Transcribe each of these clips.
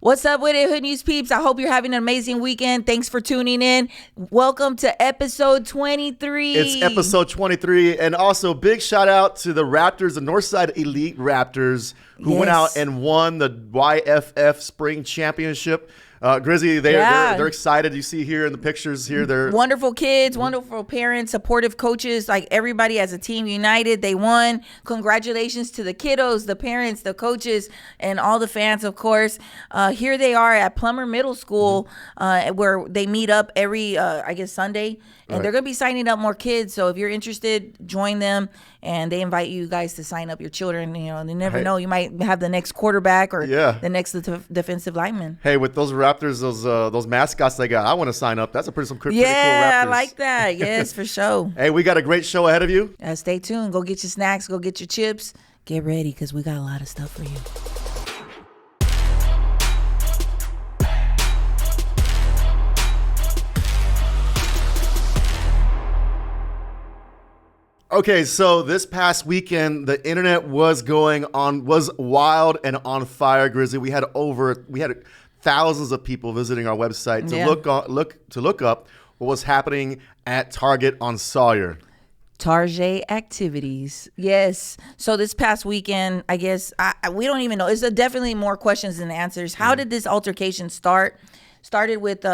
What's up with it, Hood News peeps? I hope you're having an amazing weekend. Thanks for tuning in. Welcome to episode 23. It's episode 23. And also, big shout out to the Raptors, the Northside Elite Raptors, who went out and won the YFF Spring Championship. Grizzy, they're excited. You see here in the pictures here, they're wonderful kids, wonderful parents, supportive coaches, like everybody as a team united. They won. Congratulations to the kiddos, the parents, the coaches, and all the fans, of course. Here they are at Plummer Middle School, where they meet up every, I guess, Sunday. And they're going to be signing up more kids. So if you're interested, join them. And they invite you guys to sign up your children. You know, and you never know. You might have the next quarterback or the next defensive lineman. Hey, with those Raptors, those mascots they got, I want to sign up. That's a pretty cool Raptors. Yeah, I like that. Yes, for sure. Hey, we got a great show ahead of you. Stay tuned. Go get your snacks. Go get your chips. Get ready because we got a lot of stuff for you. Okay, so this past weekend, the internet was wild and on fire, Grizzly. We had thousands of people visiting our website to look up what was happening at Target on Sawyer. Target activities. Yes. So this past weekend, I guess, we don't even know. It's definitely more questions than answers. How did this altercation start? Started with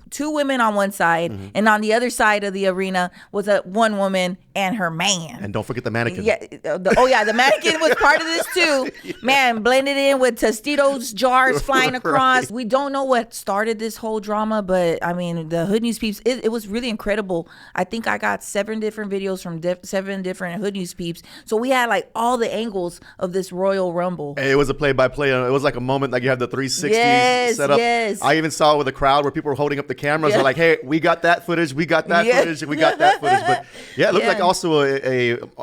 two women on one side, and on the other side of the arena was one woman and her man. And don't forget the mannequin. Yeah, the mannequin was part of this too. Man, blended in with Tostitos jars flying across. We don't know what started this whole drama, but I mean, the Hood News peeps, it was really incredible. I think I got 7 different videos from 7 different Hood News peeps. So we had like all the angles of this Royal Rumble. Hey, it was a play-by-play. It was like a moment like you had the 360 set up. Yes. I even saw with the crowd where people were holding up the cameras. They're like, hey, we got that footage. We got that footage. We got that footage. But yeah, it looked like also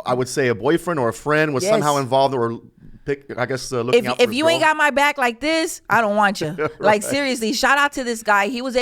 I would say a boyfriend or a friend was somehow involved or looking out for his if you girl. ain't got my back like this, I don't want you. Like seriously, shout out to this guy. He was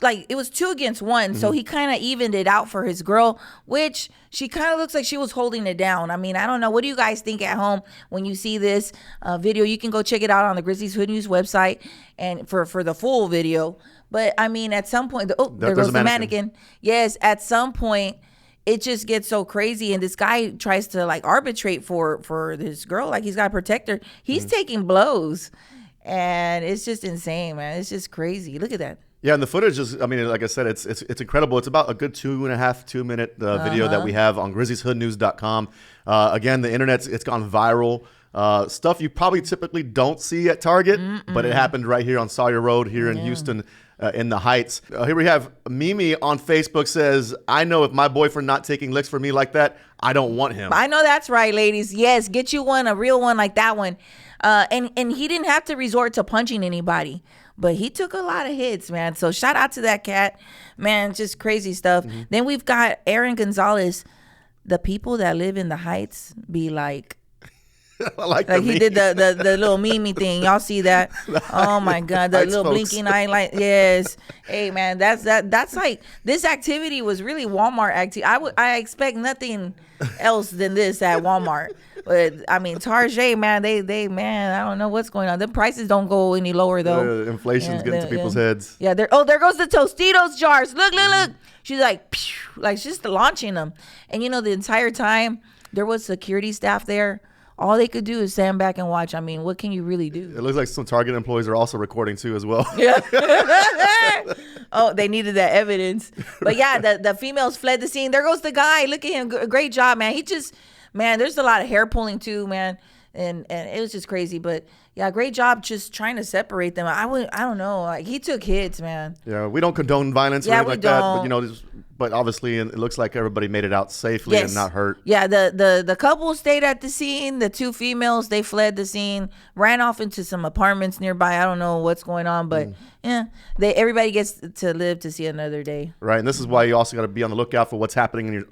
like, it was 2 against 1. So he kind of evened it out for his girl, which she kind of looks like she was holding it down. I mean, I don't know. What do you guys think at home when you see this video? You can go check it out on the Grizzlies Hood News website and for the full video. But I mean, at some point, there goes the mannequin. Yes, at some point, it just gets so crazy, and this guy tries to like arbitrate for this girl, like he's got to protect her. He's taking blows, and it's just insane, man. It's just crazy. Look at that. Yeah, and the footage is, I mean, like I said, it's incredible. It's about a good 2.5-2-minute video that we have on Grizzy'sHoodNews.com. Again, the internet's it's gone viral. Stuff you probably typically don't see at Target, but it happened right here on Sawyer Road here in Houston. In the Heights. Here we have Mimi on Facebook says, I know if my boyfriend not taking licks for me like that, I don't want him. I know that's right, ladies. Yes, get you one, a real one like that one. And he didn't have to resort to punching anybody, but he took a lot of hits, man. So shout out to that cat, man. Just crazy stuff. Then we've got Aaron Gonzalez. The people that live in the Heights be like, I like he did the little Mimi thing. Y'all see that? Oh my God, the little blinking eye light. Yes. Hey man, that's like, this activity was really Walmart activity. I expect nothing else than this at Walmart. But I mean, Target, man, they man, I don't know what's going on. The prices don't go any lower though. Inflation's getting to people's heads. Yeah, there goes the Tostitos jars. Look. She's like, phew, like she's just launching them. And you know, the entire time there was security staff there. All they could do is stand back and watch. I mean, what can you really do? It looks like some Target employees are also recording too as well. Yeah. Oh, they needed that evidence. But yeah, the females fled the scene. There goes the guy. Look at him. Great job, man. There's a lot of hair pulling too, man. And it was just crazy. But yeah, great job just trying to separate them. I don't know. Like, he took hits, man. Yeah, we don't condone violence or anything like that. But, you know, but obviously it looks like everybody made it out safely and not hurt. Yeah, the couple stayed at the scene. The 2 females, they fled the scene, ran off into some apartments nearby. I don't know what's going on, but everybody gets to live to see another day. Right, and this is why you also got to be on the lookout for what's happening and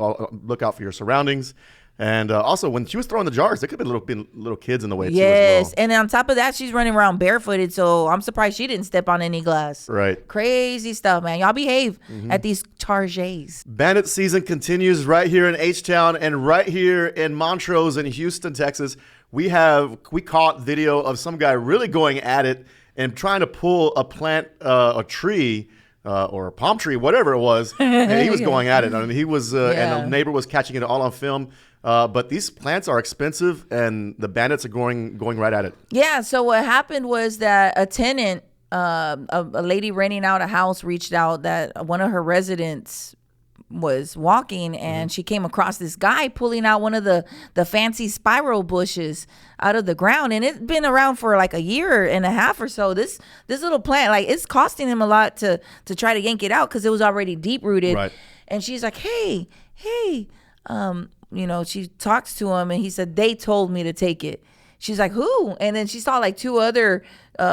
look out for your surroundings. And also, when she was throwing the jars, there could have been little kids in the way too. Yes, and on top of that, she's running around barefooted, so I'm surprised she didn't step on any glass. Right. Crazy stuff, man. Y'all behave at these Targets. Bandit season continues right here in H-Town and right here in Montrose in Houston, Texas. We caught video of some guy really going at it and trying to pull a tree. Or a palm tree, whatever it was, and he was going at it. I mean, he was, and a neighbor was catching it all on film. But these plants are expensive, and the bandits are going right at it. Yeah. So what happened was that a tenant, a lady renting out a house, reached out that one of her residents was walking, and she came across this guy pulling out one of the fancy spiral bushes out of the ground, and it's been around for like a year and a half or so. This little plant, like, it's costing him a lot to try to yank it out because it was already deep rooted. Right. And she's like, hey, she talks to him, and he said, they told me to take it. She's like, who? And then she saw like 2 other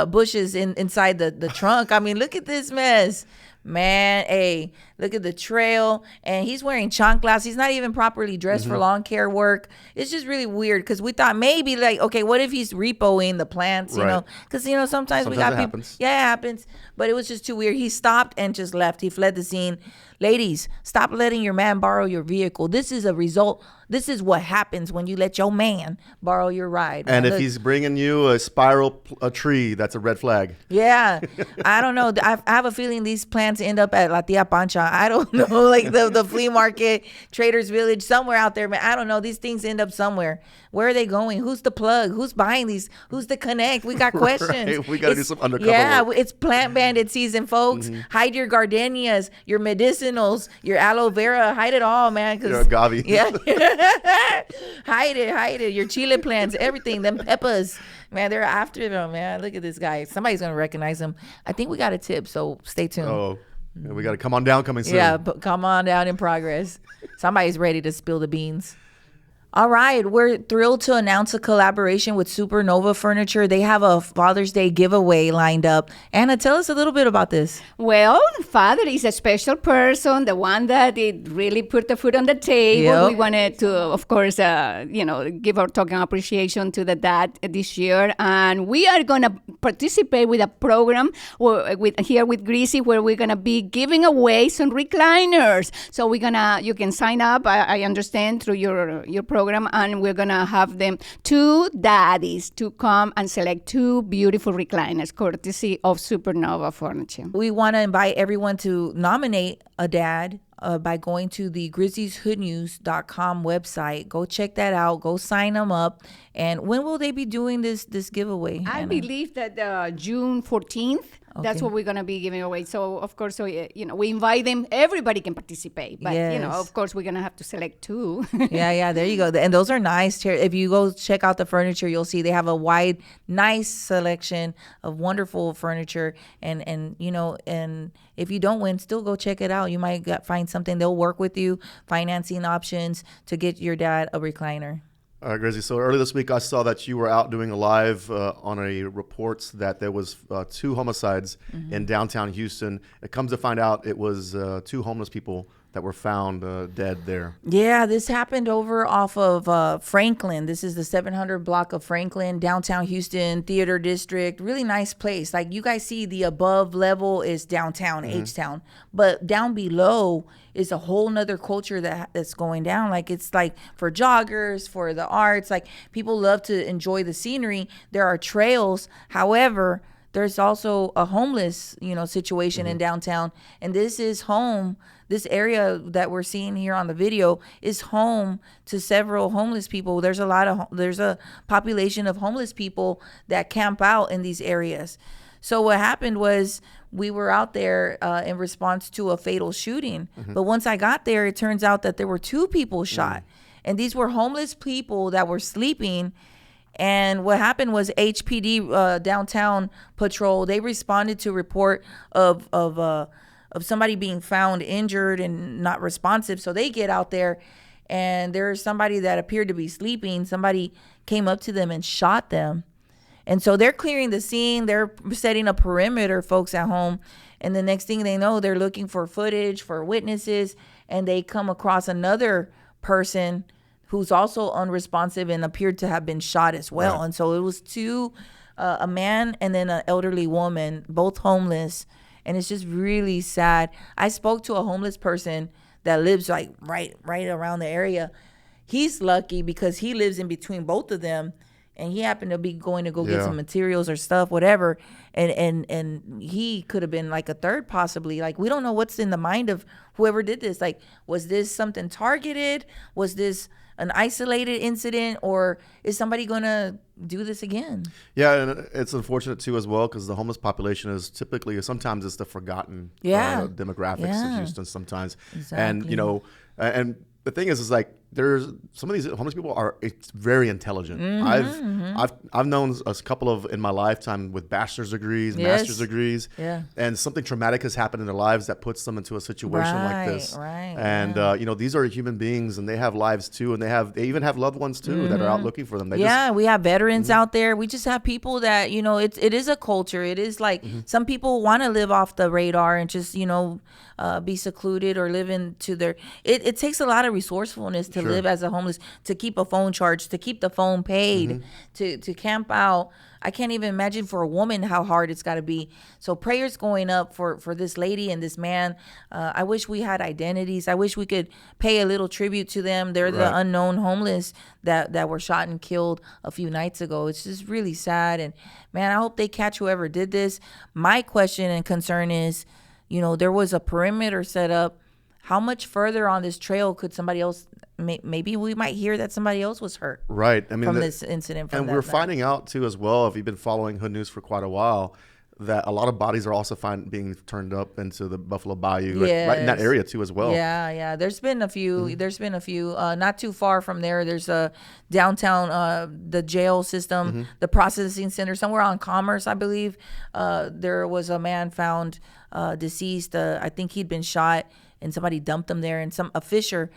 bushes inside the trunk. I mean, look at this mess. Man, hey, look at the trail. And he's wearing chanclas. He's not even properly dressed for lawn care work. It's just really weird because we thought maybe like, okay, what if he's repoing the plants, you know? Because, sometimes we got people. Happens. Yeah, it happens. But it was just too weird. He stopped and just left. He fled the scene. Ladies, stop letting your man borrow your vehicle. This is a result. This is what happens when you let your man borrow your ride. And if he's bringing you a tree, that's a red flag. Yeah. I don't know. I have a feeling these plants end up at La Tia Pancha. I don't know, like the flea market, Trader's Village, somewhere out there, man. I don't know. These things end up somewhere. Where are they going? Who's the plug? Who's buying these? Who's the connect? We got questions. Right. We got to do some undercover work. It's plant bandit season, folks. Hide your gardenias, your medicinals, your aloe vera. Hide it all, man. Your agave. Yeah. Hide it. Your chile plants, everything. Them peppers. Man, they're after them, man. Look at this guy. Somebody's going to recognize him. I think we got a tip, so stay tuned. Oh, yeah, we got to come on down coming soon. Yeah, but come on down in progress. Somebody's ready to spill the beans. All right, we're thrilled to announce a collaboration with Supernova Furniture. They have a Father's Day giveaway lined up. Anna, tell us a little bit about this. Well, Father is a special person, the one that it really put the food on the table. Yep. We wanted to, of course, give our token appreciation to the dad this year. And we are going to participate with a program here with Grizzy where we're going to be giving away some recliners. So you can sign up, I understand, through your program. And we're going to have them 2 daddies to come and select 2 beautiful recliners, courtesy of Supernova Furniture. We want to invite everyone to nominate a dad by going to the Grizzy'sHoodNews.com website. Go check that out. Go sign them up. And when will they be doing this giveaway, I Anna? believe that June 14th. Okay. That's what we're going to be giving away. So, of course, we invite them. Everybody can participate. But, Yes. of course, we're going to have to select 2. Yeah, there you go. And those are nice chairs. If you go check out the furniture, you'll see they have a wide, nice selection of wonderful furniture. And if you don't win, still go check it out. You might find something. They'll work with you, financing options to get your dad a recliner. All right, Grizzy. So earlier this week, I saw that you were out doing a live on a reports that there was 2 homicides in downtown Houston. It comes to find out it was 2 homeless people that were found dead there. Yeah, this happened over off of Franklin. This is the 700 block of Franklin, downtown Houston, Theater District. Really nice place. Like you guys see, the above level is downtown, H-Town. But down below is a whole nother culture that's going down. Like it's like for joggers, for the arts. Like people love to enjoy the scenery. There are trails. However, there's also a homeless, situation in downtown. And this is home. This area that we're seeing here on the video is home to several homeless people. There's a population of homeless people that camp out in these areas. So what happened was we were out there in response to a fatal shooting. But once I got there, it turns out that there were 2 people shot. And these were homeless people that were sleeping. And what happened was HPD downtown patrol, they responded to report of somebody being found injured and not responsive. So they get out there and there's somebody that appeared to be sleeping. Somebody came up to them and shot them. And so they're clearing the scene. They're setting a perimeter, folks at home. And the next thing they know, they're looking for footage, for witnesses. And they come across another person who's also unresponsive and appeared to have been shot as well. Right. And so it was 2, a man and then an elderly woman, both homeless. And it's just really sad. I spoke to a homeless person that lives like right around the area. He's lucky because he lives in between both of them. and he happened to be going to go get Yeah. some materials or stuff, whatever, and he could have been like a third possibly. Like, we don't know what's in the mind of whoever did this. Like, was this something targeted? Was this an isolated incident, or is somebody going to do this again? Yeah, and it's unfortunate too as well, because the homeless population is typically, sometimes it's the forgotten demographics of Houston sometimes. And you know, and the thing is like, there's some of these homeless people are very intelligent. I've known a couple of in my lifetime with bachelor's degrees, master's degrees, and something traumatic has happened in their lives that puts them into a situation like this. And you know, these are human beings, and they have lives too, and they even have loved ones too that are out looking for them. We have veterans out there. We just have people that, you know, it is a culture. It is like some people want to live off the radar and just, you know, be secluded or live into their. It takes a lot of resourcefulness to live as a homeless, to keep a phone charged, to keep the phone paid, to camp out. I can't even imagine for a woman how hard it's got to be. So prayers going up for this lady and this man. I wish we had identities. I wish we could pay a little tribute to them. They're the unknown homeless that were shot and killed a few nights ago. It's just really sad. And man, I hope they catch whoever did this. My question and concern is, you know, there was a perimeter set up. How much further on this trail could somebody else? Maybe we might hear that somebody else was hurt. Right. I mean, from this incident. And we're finding out too as well, if you've been following Hood News for quite a while, that a lot of bodies are also being turned up into the Buffalo Bayou, right in that area too as well. Yeah. There's been a few. There's been a few. Not too far from there. There's a downtown, the jail system, the processing center, somewhere on Commerce, I believe. There was a man found deceased. I think he'd been shot, and somebody dumped him there. And a fisher,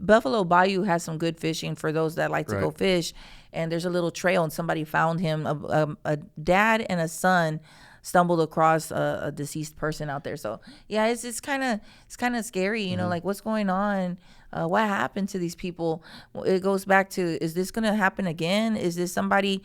Buffalo Bayou has some good fishing for those that like to go fish. And there's a little trail, and somebody found him. A dad and a son stumbled across a deceased person out there. So yeah, it's kind of scary, you know, like what's going on. What happened to these people? It goes back to, is this gonna happen again? Is this somebody?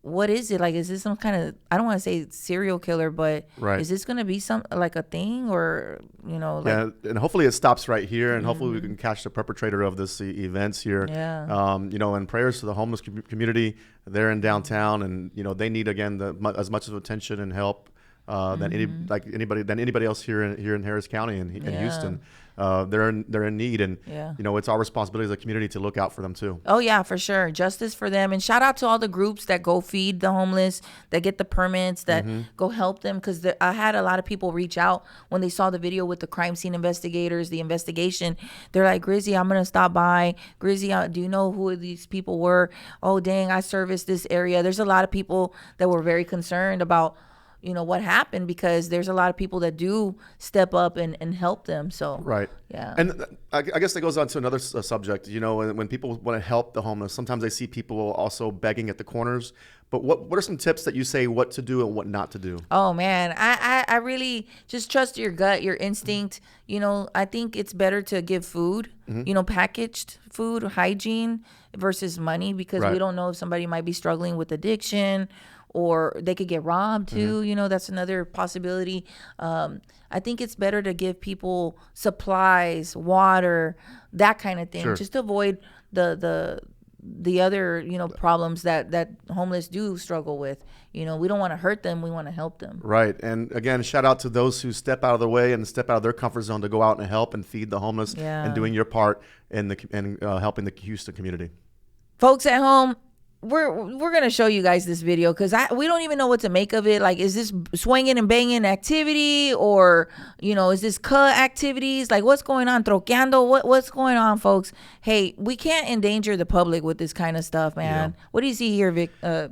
What is it? Like, is this some kind of, I don't want to say serial killer, but is this going to be some, like a thing, or, you know? Like, and hopefully it stops right here, and hopefully we can catch the perpetrator of this events here. You know, and prayers to the homeless community. They're in downtown, and, you know, they need, again, as much of attention and help than anybody else here in Harris County and in Houston. They're in need, and you know, it's our responsibility as a community to look out for them too. Oh yeah, for sure. Justice for them, and shout out to all the groups that go feed the homeless, that get the permits, that go help them. Because I had a lot of people reach out when they saw the video with the crime scene investigators, the investigation. They're like, Grizzy, I'm gonna stop by. Grizzy, do you know who these people were? Oh dang, I service this area. There's a lot of people that were very concerned about, you know, what happened, because there's a lot of people that do step up and help them. So and I guess that goes on to another subject. You know, when people want to help the homeless, sometimes they see people also begging at the corners. But what are some tips that you say what to do and what not to do? Oh man, I really just trust your gut, your instinct. You know, I think it's better to give food, you know, packaged food, hygiene versus money, because we don't know if somebody might be struggling with addiction, or they could get robbed too. You know, that's another possibility. I think it's better to give people supplies, water, that kind of thing, just to avoid the other, you know, problems that homeless do struggle with. You know, we don't want to hurt them. We want to help them. Right. And again, shout out to those who step out of the way and step out of their comfort zone to go out and help and feed the homeless and doing your part in helping the Houston community. Folks at home, we're gonna show you guys this video, because we don't even know what to make of it. Like, is this swinging and banging activity, or, you know, is this activities? Like, what's going on? Troqueando? What's going on, folks? Hey, we can't endanger the public with this kind of stuff, man. What do you see here, Victor?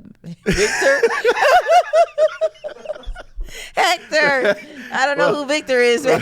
Hector. I don't know who Victor is, man.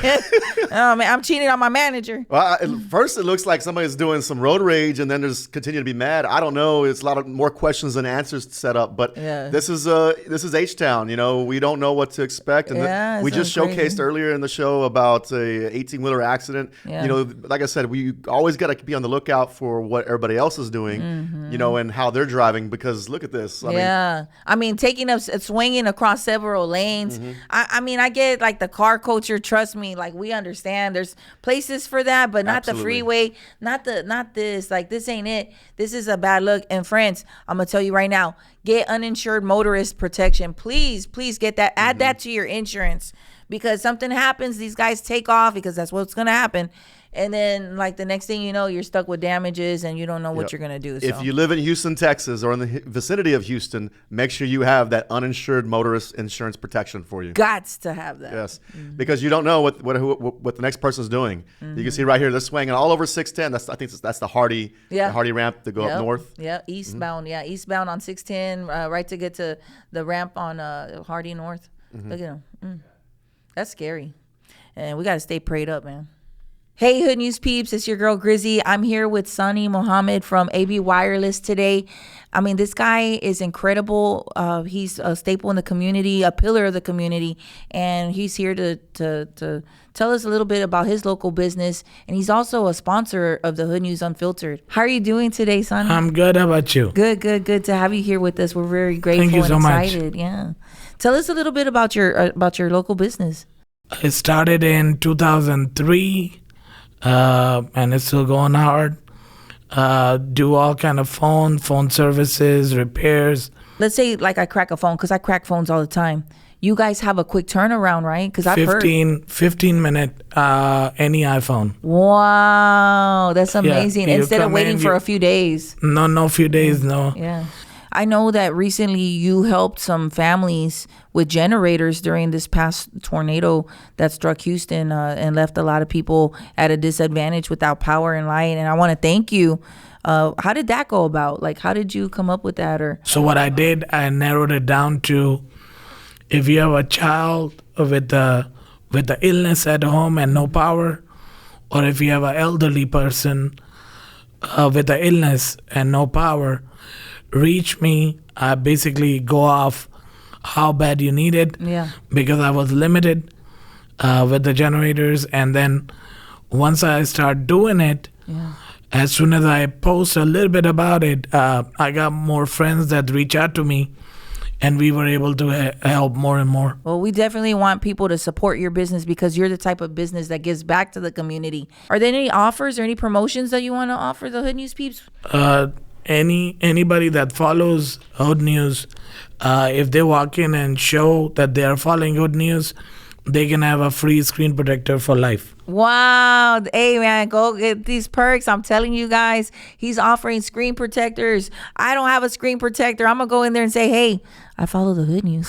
Oh man, I'm cheating on my manager. Well, at first it looks like somebody's doing some road rage, and then there's continue to be mad. I don't know. It's a lot of more questions than answers set up. But this is H-Town. You know, we don't know what to expect. And we just showcased earlier in the show about a 18-wheeler accident. You know, like I said, we always got to be on the lookout for what everybody else is doing. You know, and how they're driving, because look at this. I mean, taking up swinging across several lanes. I mean, I get like the car culture, trust me, like we understand there's places for that, but not the freeway, not this. Like this ain't it. This is a bad look. And friends, I'm gonna tell you right now, get uninsured motorist protection. Please get that. Add that to your insurance, because something happens, these guys take off, because that's what's gonna happen. And then, like, the next thing you know, you're stuck with damages and you don't know what you're going to do. So. If you live in Houston, Texas, or in the vicinity of Houston, make sure you have that uninsured motorist insurance protection for you. Gots to have that. Yes, because you don't know what the next person's doing. You can see right here, they're swinging all over 610. I think that's the Hardy ramp to go up north. Yeah, eastbound. Yeah, eastbound on 610, right to get to the ramp on Hardy North. Look at them. That's scary. And we got to stay prayed up, man. Hey, Hood News peeps, it's your girl Grizzy. I'm here with Sunny Mohammed from AB Wireless today. I mean, this guy is incredible. He's a staple in the community, a pillar of the community, and he's here to tell us a little bit about his local business. And he's also a sponsor of the Hood News Unfiltered. How are you doing today, Sunny? I'm good. How about you? Good to have you here with us. We're very grateful Thank you so and excited. much. Yeah. Tell us a little bit about your local business. It started in 2003. And it's still going hard. Do all kind of phone services, repairs. Let's say like I crack a phone, because I crack phones all the time. You guys have a quick turnaround, right? Because I've heard 15 minute any iPhone. Wow, that's amazing. Yeah, Instead of waiting for a few days. No few days, no. Yeah. I know that recently you helped some families with generators during this past tornado that struck Houston and left a lot of people at a disadvantage without power and light. And I want to thank you. How did that go about? Like, how did you come up with that? So what I did, I narrowed it down to, if you have a child with the illness at home and no power, or if you have an elderly person with the illness and no power, reach me. I basically go off how bad you need it, because I was limited with the generators. And then once I start doing it, as soon as I post a little bit about it, I got more friends that reach out to me, and we were able to help more and more. Well, we definitely want people to support your business, because you're the type of business that gives back to the community. Are there any offers or any promotions that you want to offer the Hood News peeps? Anybody that follows Hood News, if they walk in and show that they are following Hood News, they can have a free screen protector for life. Wow. Hey, man, go get these perks. I'm telling you guys, he's offering screen protectors. I don't have a screen protector. I'm going to go in there and say, hey, I follow the Hood News.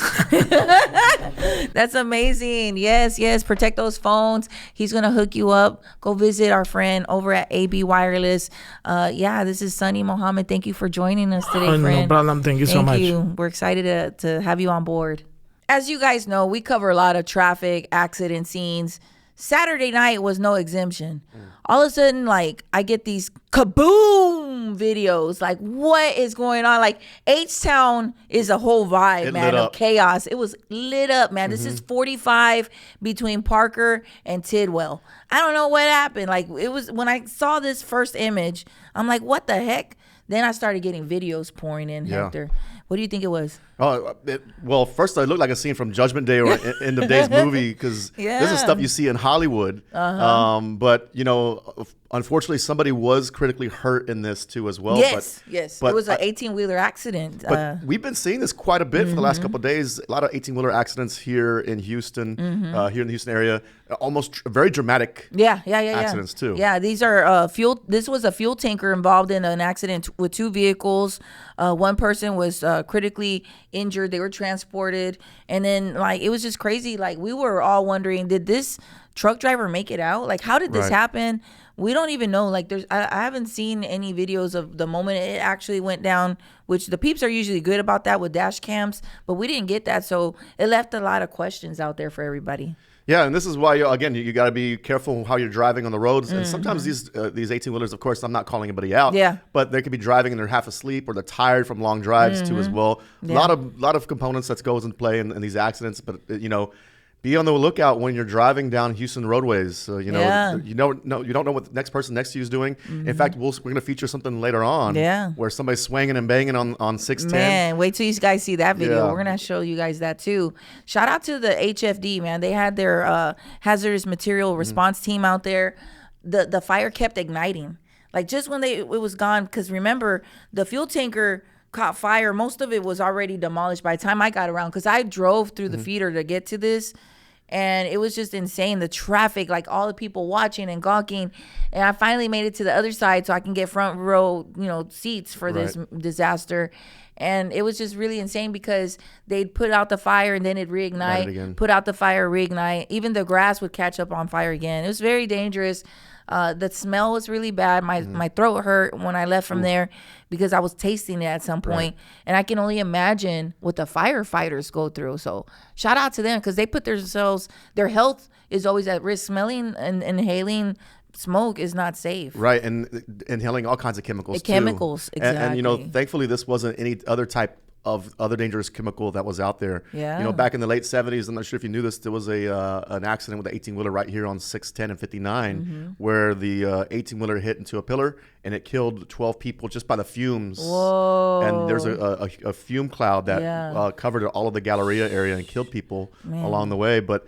That's amazing. Yes. Protect those phones. He's going to hook you up. Go visit our friend over at AB Wireless. This is Sunny Mohammed. Thank you for joining us today, friend. No problem. Thank you so much. Thank you. We're excited to have you on board. As you guys know, we cover a lot of traffic, accident scenes. Saturday night was no exemption. All of a sudden, like, I get these kaboom videos. Like, what is going on? Like, H-Town is a whole vibe, man, of chaos. It was lit up, man. This is 45 between Parker and Tidwell. I don't know what happened. Like, it was, when I saw this first image, I'm like, what the heck? Then I started getting videos pouring in, Hector. What do you think it was? Well, first it looked like a scene from Judgment Day or End of Days movie, because this is stuff you see in Hollywood. But, you know, unfortunately, somebody was critically hurt in this too as well. Yes. But it was an 18-wheeler accident. But we've been seeing this quite a bit for the last couple of days. A lot of 18-wheeler accidents here in Houston, here in the Houston area. Almost very dramatic accidents too. Yeah, these are fuel. This was a fuel tanker involved in an accident with two vehicles. One person was critically injured. They were transported. And then, like, it was just crazy. Like, we were all wondering, did this truck driver make it out? Like, how did this happen? We don't even know. Like, I haven't seen any videos of the moment it actually went down, which the peeps are usually good about that with dash cams, but we didn't get that. So it left a lot of questions out there for everybody. Yeah, and this is why, again, you got to be careful how you're driving on the roads. And sometimes these 18-wheelers, of course, I'm not calling anybody out. Yeah. But they could be driving and they're half asleep, or they're tired from long drives too as well. A lot of components that goes in play in these accidents. But, you know, be on the lookout when you're driving down Houston roadways. You know, Yeah. you don't know what the next person next to you is doing. In fact, we're going to feature something later on where somebody's swinging and banging on 610. Man, wait till you guys see that video. Yeah. We're going to show you guys that too. Shout out to the HFD, man. They had their hazardous material response team out there. The fire kept igniting. Like just when it was gone, because remember, the fuel tanker caught fire. Most of it was already demolished by the time I got around, because I drove through the feeder to get to this. And it was just insane. The traffic, like all the people watching and gawking. And I finally made it to the other side so I can get front row, seats for this disaster. And it was just really insane because they'd put out the fire and then it'd reignite, put out the fire, reignite. Even the grass would catch up on fire again. It was very dangerous. The smell was really bad. My throat hurt when I left from there because I was tasting it at some point. And I can only imagine what the firefighters go through. So shout out to them because they put their health is always at risk. Smelling and inhaling smoke is not safe. Right, and inhaling all kinds of chemicals too. Chemicals, exactly. And thankfully this wasn't any other type of other dangerous chemical that was out there. Yeah. Back in the late 70s, I'm not sure if you knew this, there was an accident with an 18-wheeler right here on 610 and 59 where the 18-wheeler hit into a pillar and it killed 12 people just by the fumes. Whoa. And there's a fume cloud that covered all of the Galleria area and killed people along the way. But,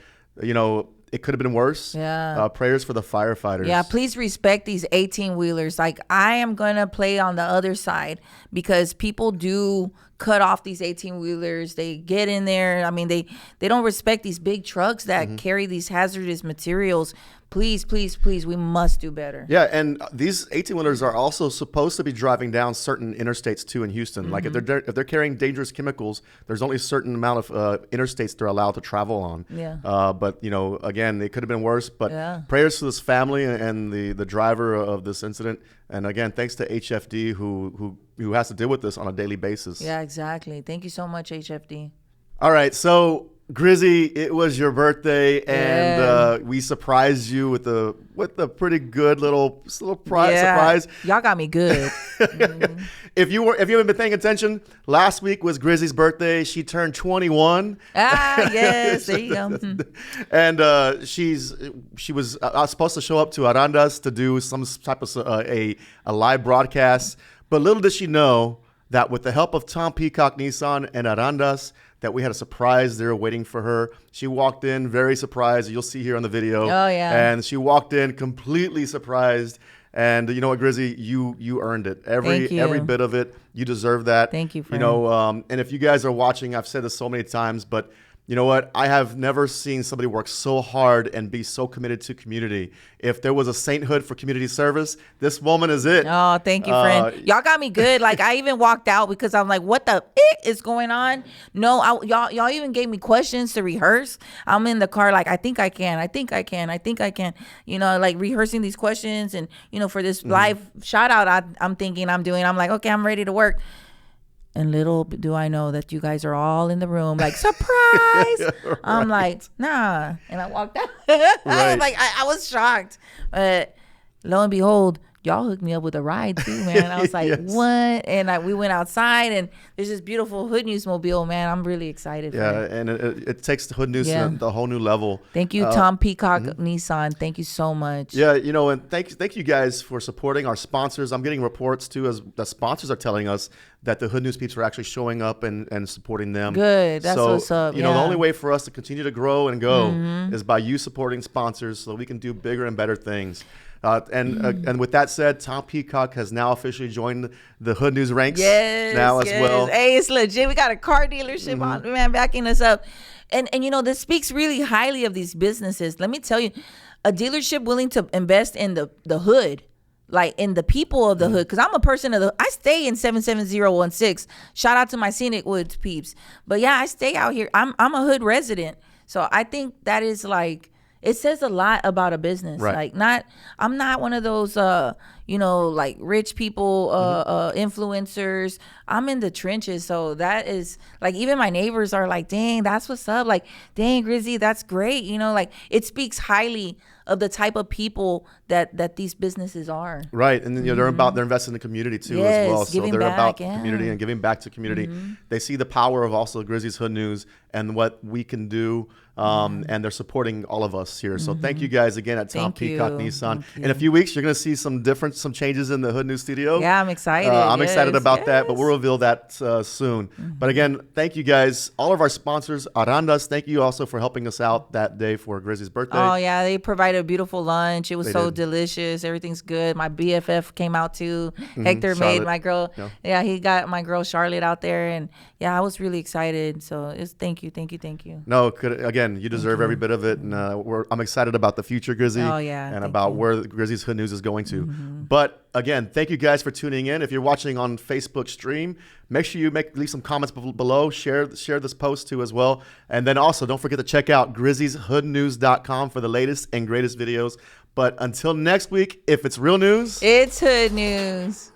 it could have been worse. Yeah. Prayers for the firefighters. Yeah, please respect these 18-wheelers. Like, I am going to play on the other side because people do cut off these 18-wheelers. They get in there. I mean, they don't respect these big trucks that carry these hazardous materials. Please, please, please, we must do better. Yeah, and these 18-wheelers are also supposed to be driving down certain interstates too in Houston. Like if they're carrying dangerous chemicals, there's only a certain amount of interstates they're allowed to travel on. Yeah. But again, it could have been worse. But prayers to this family and the driver of this incident. And again, thanks to HFD who has to deal with this on a daily basis. Yeah, exactly. Thank you so much, HFD. All right, so Grizzy, it was your birthday, and we surprised you with a pretty good little surprise. Y'all got me good. If you haven't been paying attention, last week was Grizzy's birthday. She turned 21. Yes, there you go. And she was supposed to show up to Arandas to do some type of a live broadcast, but little did she know that with the help of Tom Peacock Nissan and Arandas, that we had a surprise there waiting for her. She walked in very surprised. You'll see here on the video. Oh, yeah. And she walked in completely surprised. And you know what, Grizzy, you earned it. Every bit of it. You deserve that. Thank you, friend. And if you guys are watching, I've said this so many times, but you know what? I have never seen somebody work so hard and be so committed to community. If there was a sainthood for community service, this woman is it. Oh, thank you, friend. Y'all got me good. Like, I even walked out because I'm like, what the is going on? No, y'all even gave me questions to rehearse. I'm in the car like, I think I can. Like rehearsing these questions and, for this live shout out I'm thinking I'm doing. I'm like, okay, I'm ready to work. And little do I know that you guys are all in the room, like, surprise. Right. I'm like, nah. And I walked out. I was shocked. But lo and behold, y'all hooked me up with a ride too, man. I was like, what? And we went outside, and there's this beautiful Hood News mobile, man. I'm really excited for it. And it takes the Hood News to the whole new level. Thank you, Tom Peacock Nissan. Thank you so much. Yeah, and thank you guys for supporting our sponsors. I'm getting reports too, as the sponsors are telling us that the Hood News peeps are actually showing up and supporting them. Good. That's what's up. The only way for us to continue to grow and go is by you supporting sponsors so we can do bigger and better things. And with that said, Tom Peacock has now officially joined the Hood News ranks as well. Hey, it's legit. We got a car dealership on, man, backing us up. And this speaks really highly of these businesses. Let me tell you, a dealership willing to invest in the hood, like in the people of the hood, because I'm a person I stay in 77016. Shout out to my Scenic Woods peeps. But yeah, I stay out here. I'm a hood resident. So I think that is like, it says a lot about a business. Right. Like, I'm not one of those, like rich people, influencers. I'm in the trenches. So that is like, even my neighbors are like, dang, that's what's up. Like, dang, Grizzy, that's great. Like it speaks highly of the type of people that these businesses are. Right. And then they're invested in the community too, Yes, as well. So giving they're back, about yeah. community and giving back to community. They see the power of also Grizzy's Hood News and what we can do. And they're supporting all of us here. So thank you guys again at Tom Thank Peacock you. Nissan. Thank you. In a few weeks, you're going to see some changes in the Hood News studio. Yeah, I'm excited. I'm excited Yes, about that, but yes. we'll reveal that soon. But again, thank you guys. All of our sponsors, Arandas, thank you also for helping us out that day for Grizzy's birthday. Oh yeah, they provided a beautiful lunch. It was They so did. delicious. Everything's good. My BFF came out too. Hector made Charlotte. my girl. Yeah. Yeah, he got my girl Charlotte out there, and yeah, I was really excited. So it's thank you. No, again, you deserve every bit of it, and I'm excited about the future, Grizzy. Oh, yeah, and thank about you. where Grizzy's Hood News is going to. But again, thank you guys for tuning in. If you're watching on Facebook stream, make sure you leave some comments below. Share this post too as well, and then also don't forget to check out Grizzy'sHoodNews.com for the latest and greatest videos. But until next week, if it's real news, It's Hood News.